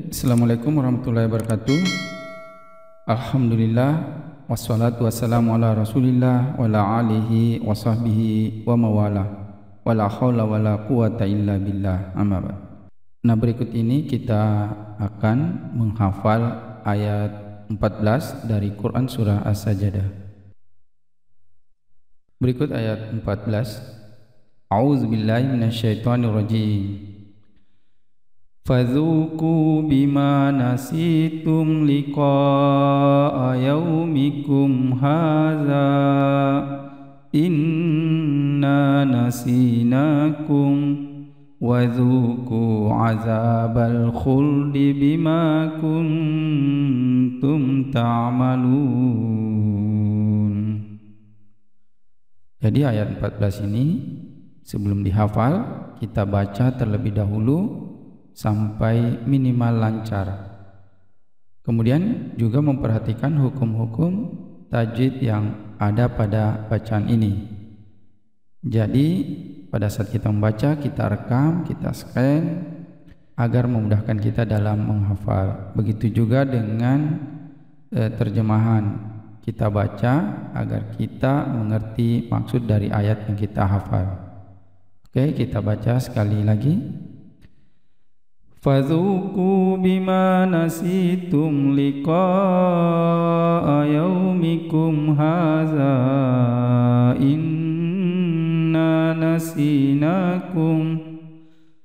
Assalamualaikum warahmatullahi wabarakatuh. Alhamdulillah, wassalatu wassalamu ala rasulillah wa ala alihi wa sahbihi wa mawala wa la hawla wa la quwata illa billah, amma ba'd. Nah, berikut ini kita akan menghafal ayat 14 dari Quran surah As-Sajdah. Berikut ayat 14. A'udzubillahi minasyaitonir rajim. Fadzuku bima nasitum liqa'a yaumikum hadza inna nasinakum wadzuku azabal khuldi bima kuntum ta'malun. Jadi ayat 14 ini sebelum dihafal kita baca terlebih dahulu sampai minimal lancar. Kemudian juga memperhatikan hukum-hukum tajwid yang ada pada bacaan ini. Jadi pada saat kita membaca, kita rekam, kita scan agar memudahkan kita dalam menghafal. Begitu juga dengan terjemahan. Kita baca agar kita mengerti maksud dari ayat yang kita hafal. Oke, kita baca sekali lagi. Fadzuku bima nasitum liqa'a yaumikum hadza inna nasinakum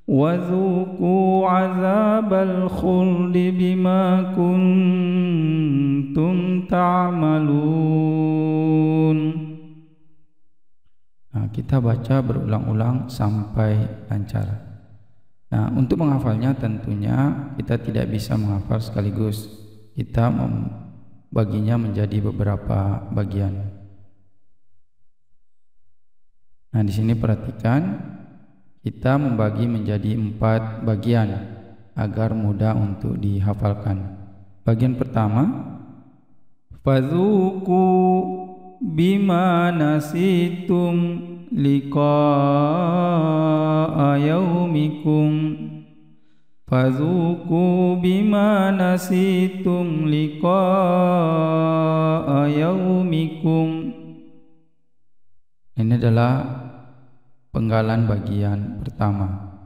wadzuku azabal khuldi bima kuntum ta'malun. Nah, kita baca berulang-ulang sampai lancar. Nah, untuk menghafalnya tentunya kita tidak bisa menghafal sekaligus. Kita membaginya menjadi beberapa bagian. Nah, di sini perhatikan kita membagi menjadi 4 bagian agar mudah untuk dihafalkan. Bagian pertama, fadzuku bima nasitum liqa'a yaumikum fadzuku bima nasitum liqa'a yaumikum. Ini adalah penggalan bagian pertama.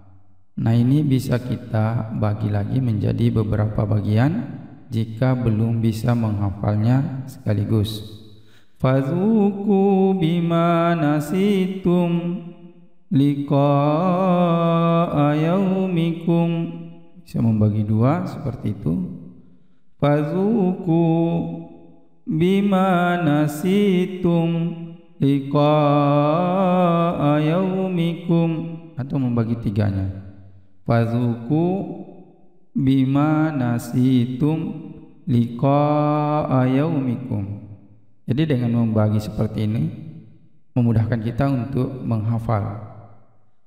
Nah, ini bisa kita bagi lagi menjadi beberapa bagian jika belum bisa menghafalnya sekaligus. Fadzuku bima nasitum liqa'a yaumikum, bisa membagi 2 seperti itu. Fadzuku bima nasitum liqa'a yaumikum, atau membagi 3-nya. Fadzuku bima nasitum liqa'a yaumikum. Jadi dengan membagi seperti ini memudahkan kita untuk menghafal.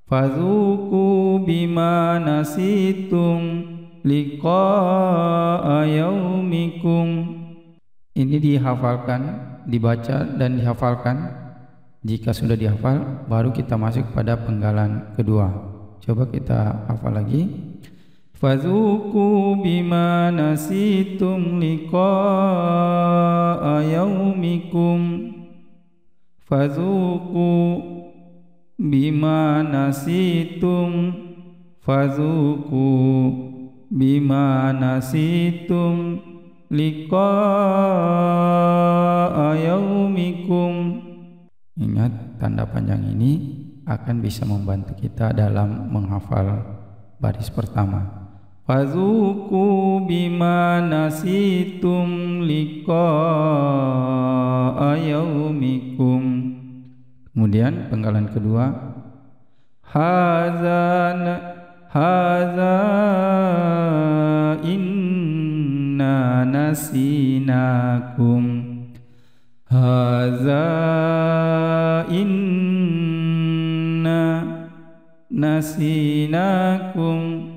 Fadzuku bima nasitum liqa'a yaumikum. Ini dihafalkan, dibaca dan dihafalkan. Jika sudah dihafal, baru kita masuk pada penggalan kedua. Coba kita hafal lagi. Fadzuku bima nasitum liqa'a yaumikum fadzuku bima nasitum fadzuku bima nasitum liqa'a yaumikum. Ingat, tanda panjang ini akan bisa membantu kita dalam menghafal baris pertama. Fadzuku bima nasitum liqa'a yaumikum. Kemudian penggalan kedua, hadza inna nasinakum hadza inna nasinakum.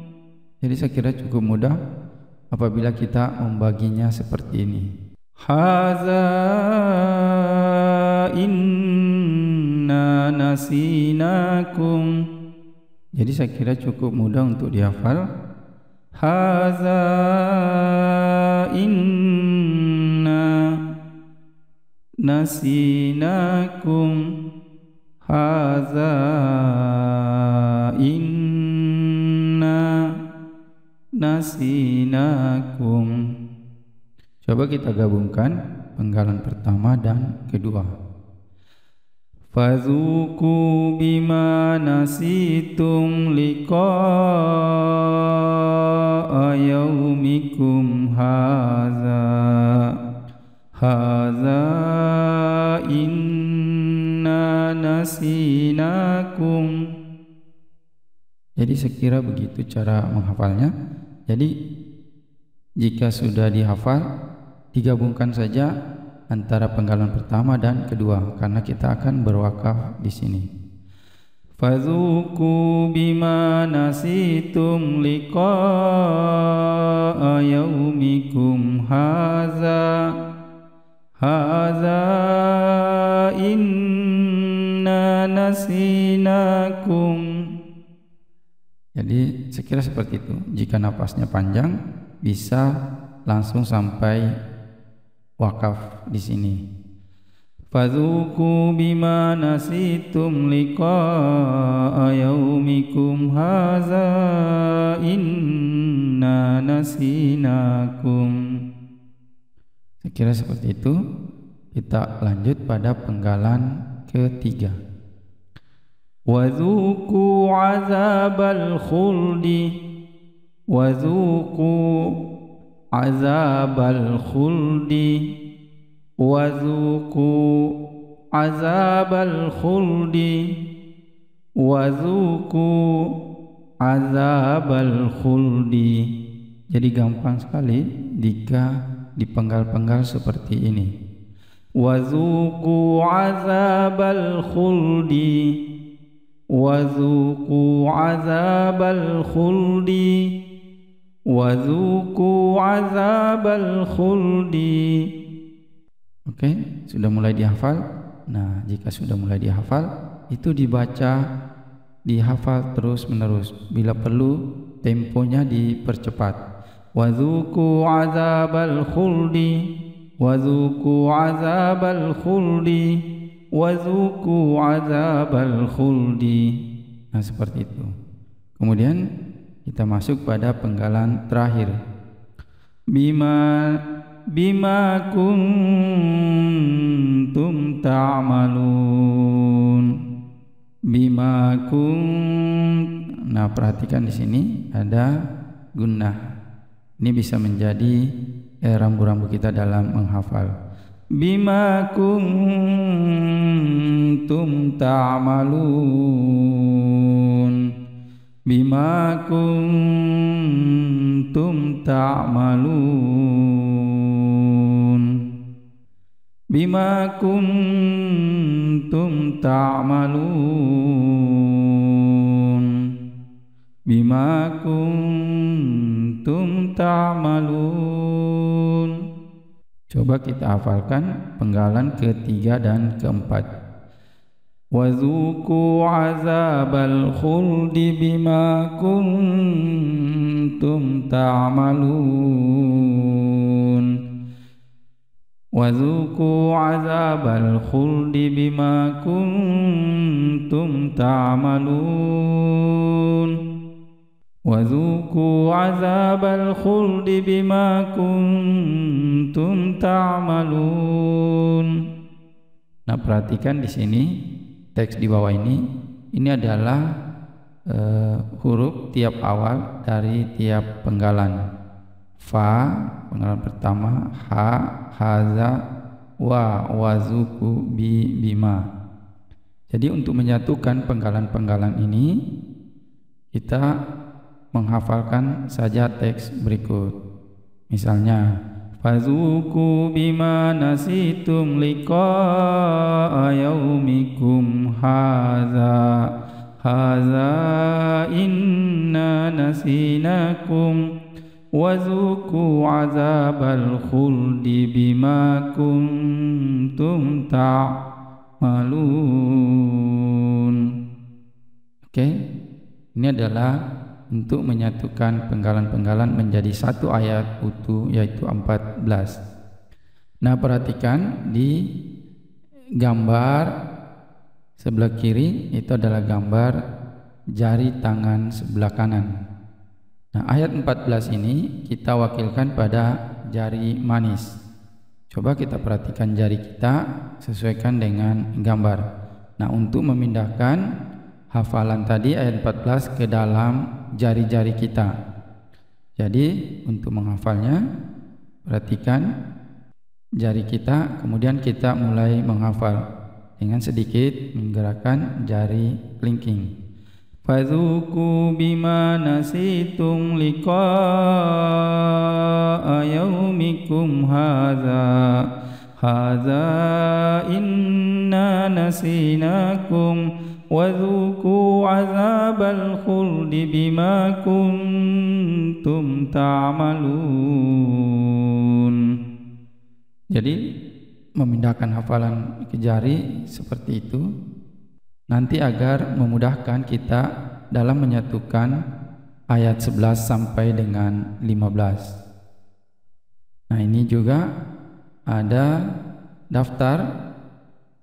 Jadi saya kira cukup mudah apabila kita membaginya seperti ini. Hadza inna nasinakum. Jadi saya kira cukup mudah untuk dihafal. Haza inna nasinakum. Haza inna nasinakum. Coba kita gabungkan penggalan pertama dan kedua. Fazuku bima nasitum liqa'a yaumikum haza. Haza inna nasinakum. Jadi sekira begitu cara menghafalnya. Jadi jika sudah dihafal, digabungkan saja antara penggalan pertama dan kedua karena kita akan berwakaf di sini. Fazuku bima nasitum liqa'a yaumikum haza. Haza inna nasinakum. Jadi sekira seperti itu. Jika napasnya panjang bisa langsung sampai wakaf di sini. Fadzuku bima nasitum liqa'a yaumikum haza inna nasinakum. Saya kira seperti itu. Kita lanjut pada penggalan ketiga. Wadzuku azabal khuldi. Wadzuku azabal khuldi. Wadzuku azabal khuldi. Wadzuku azabal khuldi. Jadi gampang sekali jika dipenggal-penggal seperti ini. Wadzuku azabal khuldi. Wadzuku azabal khuldi. Wadzuku azabal khuldi. Oke, sudah mulai dihafal. Nah, jika sudah mulai dihafal, itu dibaca, dihafal terus menerus. Bila perlu, temponya dipercepat. Wadzuku azabal khuldi. Wadzuku azabal khuldi. Wadzuku azabal khuldi. Nah, seperti itu. Kemudian kita masuk pada penggalan terakhir. Bima kuntum ta'malun. Bima Nah, perhatikan di sini ada gunnah. Ini bisa menjadi rambu-rambu kita dalam menghafal. Bima kuntum ta'malun. Bima kuntum ta'malun. Bima kuntum ta'malun. Bima kuntum ta'malun. Coba kita hafalkan penggalan ketiga dan keempat. Wadzuku azabal khuldi bima kuntum ta'malun. Wadzuku azabal khuldi bima kuntum ta'malun. Wadzuku azabal khuldi bima kuntum ta'malun. Nah, perhatikan di sini teks di bawah ini adalah huruf tiap awal dari tiap penggalan. Fa penggalan pertama, ha, haza, wa, wazuku, bima. Jadi untuk menyatukan penggalan-penggalan ini kita menghafalkan saja teks berikut. Misalnya, fazuku bima nasitum liqa'a yaumikum haza. Haza inna nasinakum. Wazuku azabal khuldi bima kuntum ta'malun. Oke, ini adalah untuk menyatukan penggalan-penggalan menjadi satu ayat utuh, yaitu 14. Nah, perhatikan di gambar sebelah kiri itu adalah gambar jari tangan sebelah kanan. Nah, ayat 14 ini kita wakilkan pada jari manis. Coba kita perhatikan jari kita, sesuaikan dengan gambar. Nah, untuk memindahkan hafalan tadi ayat 14 ke dalam jari-jari kita. Jadi untuk menghafalnya, perhatikan jari kita, kemudian kita mulai menghafal dengan sedikit menggerakkan jari kelingking. Fadzuku bima nasitum liqa'a yaumikum hadza inna nasinakum wadzuku azabal khuldi bima kuntum ta'malun. Jadi memindahkan hafalan ke jari seperti itu nanti agar memudahkan kita dalam menyatukan ayat 11 sampai dengan 15. Nah, ini juga ada daftar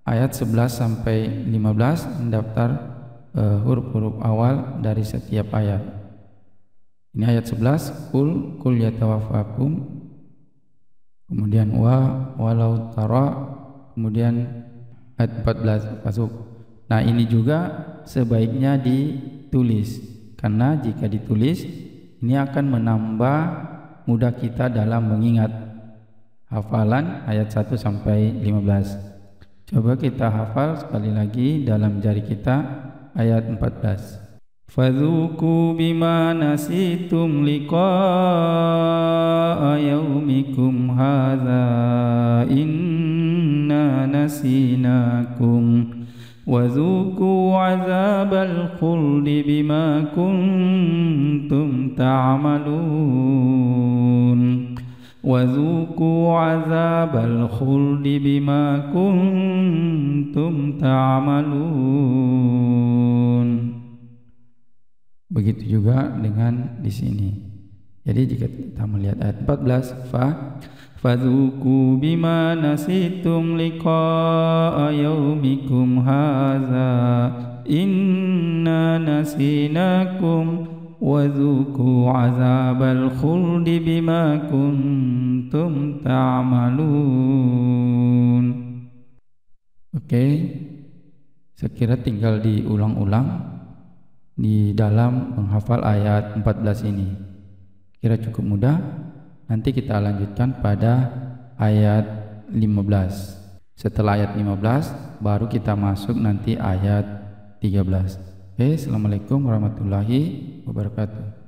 ayat 11 sampai 15, daftar huruf-huruf awal dari setiap ayat. Ini ayat 11, kul yatawaffakum, kemudian walau tara, kemudian ayat 14 fasuk. Nah, ini juga sebaiknya ditulis, karena jika ditulis ini akan menambah mudah kita dalam mengingat hafalan ayat 1 sampai 15. Coba kita hafal sekali lagi dalam jari kita ayat 14. Fadzuku bima nasitum liqa'a yaumikum hadza inna nasinakum wadzuku azabal khuldi bima kuntum ta'malun wadzuku azabal khuldi bima kuntum ta'malun. Begitu juga dengan di sini. Jadi jika kita melihat ayat 14, fadzuku bima nasitum liqa'a yaumikum hadza inna nasinakum wadzuku azabal khuldi bima kuntum ta'malun. Oke, saya kira tinggal diulang-ulang di dalam menghafal ayat 14 ini. Kira cukup mudah. Nanti kita lanjutkan pada ayat 15. Setelah ayat 15 baru kita masuk nanti ayat 13. Oke, assalamualaikum warahmatullahi wabarakatuh.